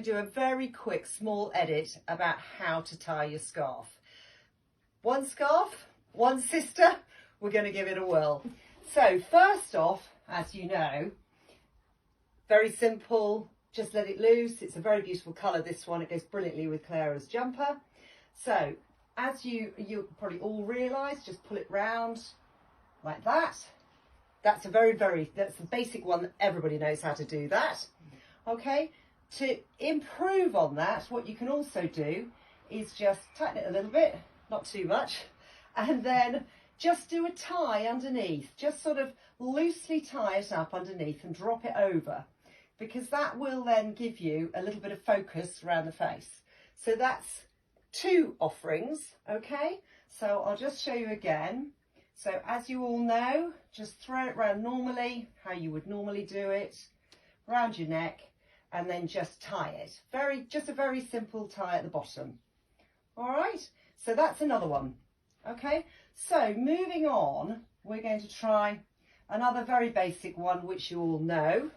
Do a very quick small edit about how to tie your scarf. One scarf, one sister, we're going to give it a whirl. So first off, as you know, very simple, just let it loose. It's a very beautiful colour, this one. It goes brilliantly with Clara's jumper. So as you probably all realise, just pull it round like that. That's a that's the basic one that everybody knows how to do that. Okay. To improve on that, what you can also do is just tighten it a little bit, not too much, and then just do a tie underneath. Just sort of loosely tie it up underneath and drop it over, because that will then give you a little bit of focus around the face. So that's two offerings, okay? So I'll just show you again. So as you all know, just throw it around normally, how you would normally do it, around your neck, and then just tie it. Just a very simple tie at the bottom. All right, so that's another one. Okay, so moving on, we're going to try another very basic one, which you all know.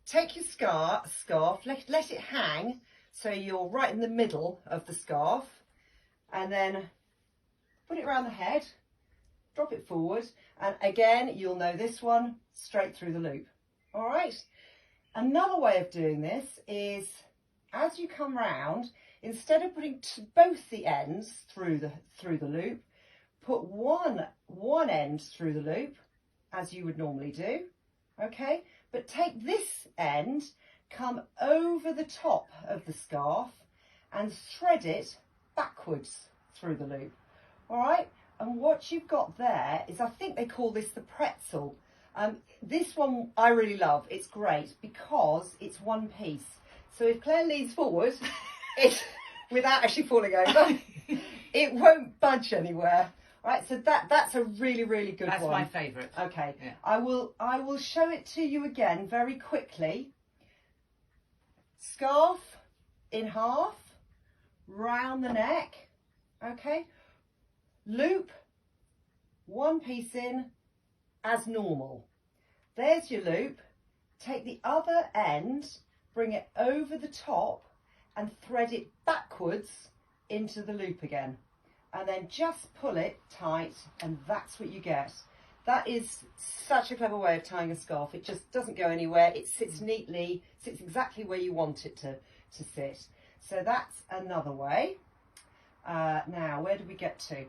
Take your scarf, let it hang so you're right in the middle of the scarf, and then put it around the head, drop it forward, and again, you'll know this one, straight through the loop. All right. Another way of doing this is, as you come round, instead of putting both the ends through the loop, put one end through the loop, as you would normally do, okay? But take this end, come over the top of the scarf, and thread it backwards through the loop, all right? And what you've got there is, I think they call this the pretzel. This one I really love. It's great because it's one piece. So if Claire leans forward, without actually falling over, it won't budge anywhere. Right, so that's a really, really good one. That's my favourite. Okay, yeah. I will show it to you again very quickly. Scarf in half, round the neck, okay, loop, one piece in, as normal. There's your loop. Take the other end, bring it over the top and thread it backwards into the loop again, and then just pull it tight, and that's what you get. That is such a clever way of tying a scarf. It just doesn't go anywhere. It sits neatly, sits exactly where you want it to sit. So that's another way. Now, where do we get to?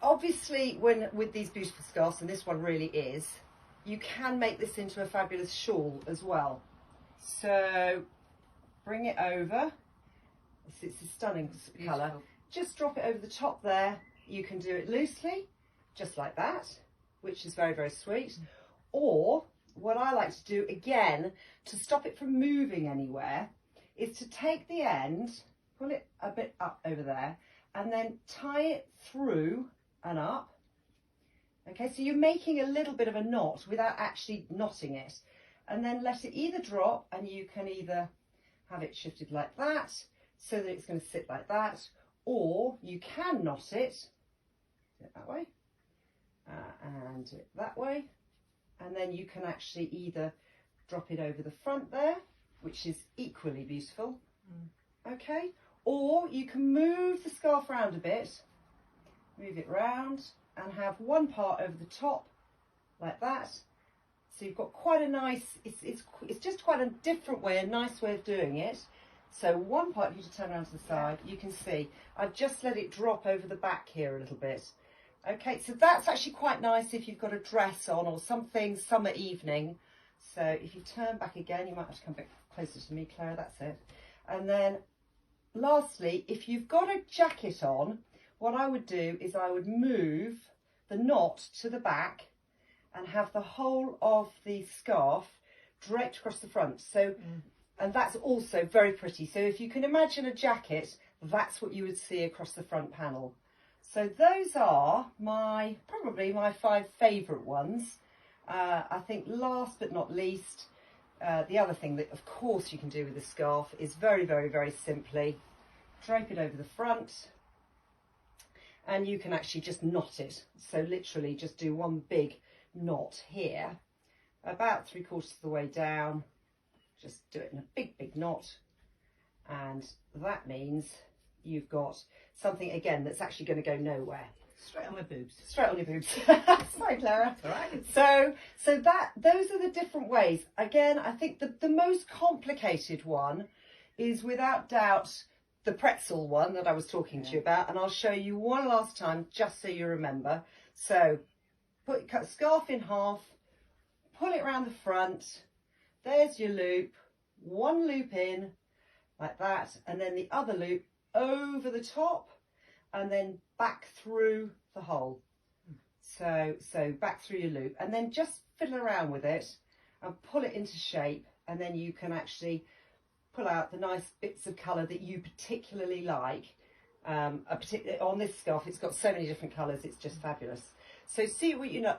Obviously, with these beautiful scarves, and this one really is, you can make this into a fabulous shawl as well. So bring it over. It's a stunning colour. Just drop it over the top there. You can do it loosely, just like that, which is very, very sweet. Or what I like to do, again, to stop it from moving anywhere, is to take the end, pull it a bit up over there, and then tie it through and up. Okay, so you're making a little bit of a knot without actually knotting it, and then let it either drop, and you can either have it shifted like that so that it's going to sit like that, or you can knot it that way and do it that way, and then you can actually either drop it over the front there, which is equally beautiful, okay, or you can move the scarf around a bit, move it round, and have one part over the top like that. So you've got quite a nice, it's just quite a different way, a nice way of doing it. So one part, you just turn around to the side, you can see I've just let it drop over the back here a little bit. Okay, so that's actually quite nice if you've got a dress on or something summer evening. So if you turn back again, you might have to come back closer to me, Claire, that's it. And then lastly, if you've got a jacket on, what I would do is I would move the knot to the back and have the whole of the scarf draped across the front. So, and that's also very pretty. So if you can imagine a jacket, that's what you would see across the front panel. So those are probably my 5 favourite ones. I think last but not least, the other thing that of course you can do with a scarf is very, very, very simply drape it over the front, and you can actually just knot it. So literally just do one big knot here, about 3/4 of the way down. Just do it in a big, big knot, And that means you've got something, again, that's actually going to go nowhere. Straight on my boobs. Straight on your boobs. Sorry, Clara. All right. So those are the different ways. Again, I think the most complicated one is without doubt the pretzel one that I was talking to you about, and I'll show you one last time just so you remember. So cut scarf in half, pull it around the front, there's your loop, one loop in like that, and then the other loop over the top and then back through the hole. So back through your loop, and then just fiddle around with it and pull it into shape, and then you can actually pull out the nice bits of colour that you particularly like. On this scarf, it's got so many different colours, it's just fabulous. So see what you know.